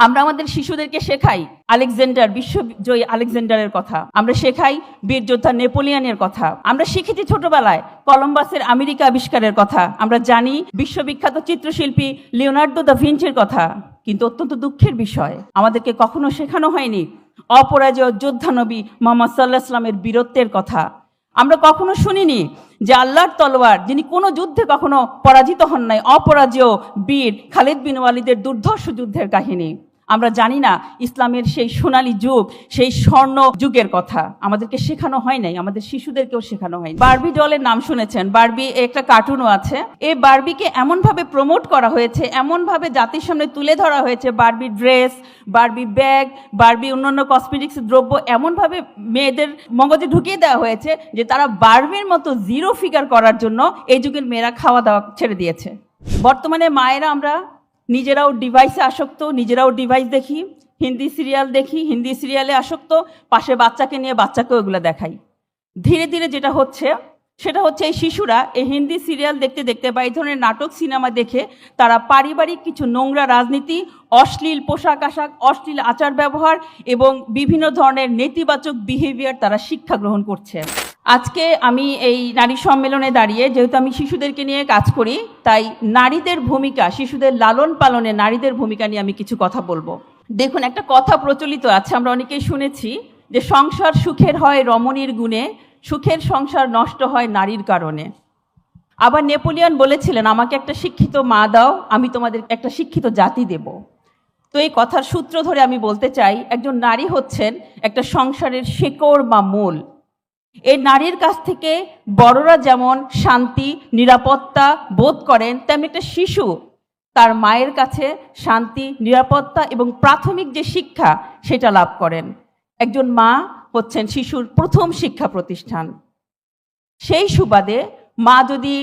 আমরা আমাদের শিশুদেরকে শেখাই আলেকজান্ডার, বিশ্বজয়ী আলেকজান্ডারের কথা, আমরা শেখাই বীর যোদ্ধা নেপোলিয়নের কথা, আমরা শিখেছি ছোটবেলায় কলম্বাসের আমেরিকা আবিষ্কারের কথা, আমরা জানি বিশ্ববিখ্যাত চিত্রশিল্পী লিওনার্দো দা ভিঞ্চির কথা। কিন্তু অত্যন্ত দুঃখের বিষয়, আমাদেরকে কখনো শেখানো হয়নি অপরাজয় যোদ্ধা নবী মুহাম্মদ সাল্লাল্লাহু আলাইহি ওয়াসাল্লামের বীরত্বের কথা। আমরা কখনো শুনিনি যে আল্লাহর তলোয়ার, যিনি কোনো যুদ্ধে কখনো পরাজিত হন নাই, অপরাজেয় বীর খালিদ বিন ওয়ালিদের দুর্ধর্ষ যুদ্ধের কাহিনী। আমরা জানি না ইসলামের সেই সোনালী যুগ, সেই স্বর্ণ যুগের কথা। আমাদেরকে শেখানো হয় নাই, আমাদের শিশুদেরকেও শেখানো হয়নি। বারবি ডলের নাম শুনেছেন, বারবি একটা কার্টুনও আছে। এই বারবিকে এমনভাবে প্রমোট করা হয়েছে, এমনভাবে জাতির সামনে তুলে ধরা হয়েছে, Barbie dress, Barbie bag, Barbie অন্যান্য কসমেটিক্স দ্রব্য এমনভাবে মেয়েদের মগজে ঢুকিয়ে দেওয়া হয়েছে যে তারা বারবির মতো জিরো ফিগার করার জন্য এই যুগের মেয়েরা খাওয়া দাওয়া ছেড়ে দিয়েছে। বর্তমানে মায়েরা আমরা নিজেরাও ডিভাইসে আসক্ত, নিজেরাও ডিভাইস দেখি, হিন্দি সিরিয়াল দেখি, হিন্দি সিরিয়ালে আসক্ত, পাশে বাচ্চাকে নিয়ে বাচ্চাকেও এগুলো দেখাই। ধীরে ধীরে যেটা হচ্ছে সেটা হচ্ছে এই শিশুরা এই হিন্দি সিরিয়াল দেখতে দেখতে বা এই ধরনের নাটক সিনেমা দেখে তারা পারিবারিক কিছু নোংরা রাজনীতি, অশ্লীল পোশাক আশাক, অশ্লীল আচার ব্যবহার এবং বিভিন্ন ধরনের নেতিবাচক বিহেভিয়ার তারা শিক্ষা গ্রহণ করছে। আজকে আমি এই নারী সম্মেলনে দাঁড়িয়ে, যেহেতু আমি শিশুদেরকে নিয়ে কাজ করি, তাই নারীদের ভূমিকা, শিশুদের লালন পালনে নারীদের ভূমিকা নিয়ে আমি কিছু কথা বলবো। দেখুন, একটা কথা প্রচলিত আছে, আমরা অনেকেই শুনেছি যে সংসার সুখের হয় রমণীর গুণে, সুখের সংসার নষ্ট হয় নারীর কারণে। আবার নেপোলিয়ন বলেছিলেন, আমাকে একটা শিক্ষিত মা দাও, আমি তোমাদের একটা শিক্ষিত জাতি দেব। তো এই কথার সূত্র ধরে আমি বলতে চাই, একজন নারী হচ্ছেন একটা সংসারের শেকড় বা মূল। এই নারীর কাছ থেকে বড়রা যেমন শান্তি, নিরাপত্তা বোধ করেন, তেমনি একটা শিশু তার মায়ের কাছে শান্তি, নিরাপত্তা এবং প্রাথমিক যে শিক্ষা সেটা লাভ করেন। একজন মা হচ্ছেন শিশুর প্রথম শিক্ষা প্রতিষ্ঠান। সেই সুবাদে মা যদি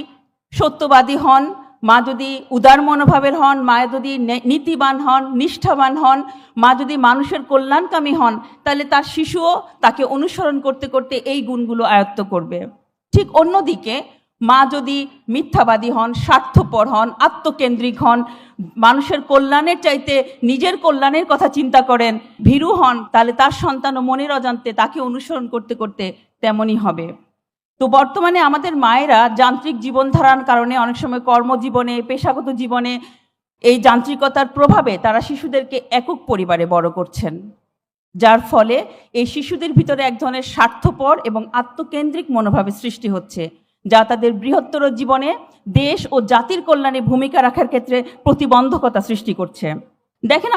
সত্যবাদী হন, মা যদি উদার মনোভাবের হন, মা যদি নীতিবান হন, নিষ্ঠাবান হন, মা যদি মানুষের কল্যাণকামী হন, তাহলে তার শিশুও তাকে অনুসরণ করতে করতে এই গুণগুলো আয়ত্ত করবে। ঠিক অন্যদিকে মা যদি মিথ্যাবাদী হন, স্বার্থপর হন, আত্মকেন্দ্রিক হন, মানুষের কল্যাণের চাইতে নিজের কল্যাণের কথা চিন্তা করেন, ভীরু হন, তাহলে তার সন্তানও মনের অজান্তে তাকে অনুসরণ করতে করতে তেমনই হবে। তো বর্তমানে আমাদের মায়েরা যান্ত্রিক জীবনধারার কারণে অনেক সময় কর্মজীবনে, পেশাগত জীবনে এই যান্ত্রিকতার প্রভাবে তারা শিশুদেরকে একক পরিবারে বড় করছেন, যার ফলে এই শিশুদের ভিতরে এক ধরনের স্বার্থপর এবং আত্মকেন্দ্রিক মনোভাবের সৃষ্টি হচ্ছে, যা তাদের বৃহত্তর জীবনে দেশ ও জাতির কল্যাণে ভূমিকা রাখার ক্ষেত্রে প্রতিবন্ধকতা সৃষ্টি করছে। দেখেন,